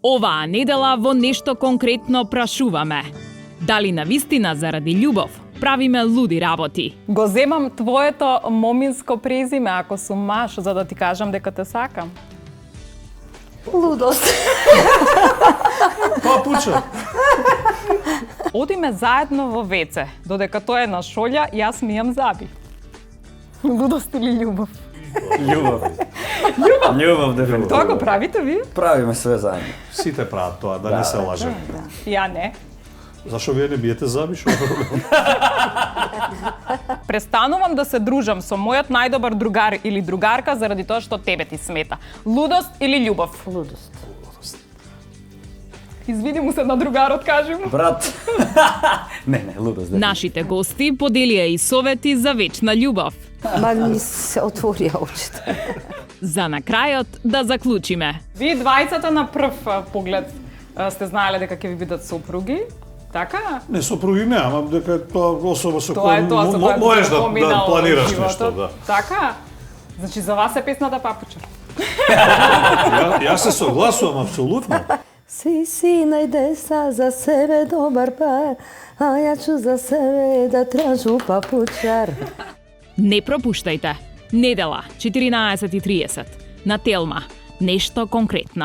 Оваа недела во нешто конкретно прашуваме. Дали навистина заради љубов правиме луди работи? Го земам твоето моминско презиме ако сум маж, за да ти кажам дека те сакам. Лудост. Папуче. Одиме заедно во веце, додека тој е на шолја, јас мијам заби. Лудост или љубов? Љубов. Љубов, дефинитивно. Тоа го правите ви? Правиме све заедно. Сите прават тоа, да не се лажеме. Ја не. Зашо вие не биете заби, што? Престанувам да се дружам со мојот најдобар другар или другарка заради тоа што тебе ти смета. Лудост или љубов? Лудост. Извини му се на другарот, кажи му. Брат. не, лудост. Нашите гости поделија и совети за вечна љубов. Ма ми се отворија очите. За на крајот да заклучиме. Вие двајцата на прв поглед сте знаеле дека ќе ви бидат сопруги, така? Не, сопруги не, ама дека е тоа особа со Тоа е која тоа со која можеш да поминала планираш во нешто, животот. да. Така? Значи за вас е песната Папуче. Јас се согласувам апсолутно. Си најде са за себе добар пар, а ја ću за себе да тражу папучар. Не пропуштајте. Недела, 14:30. На Телма. Нешто конкретно.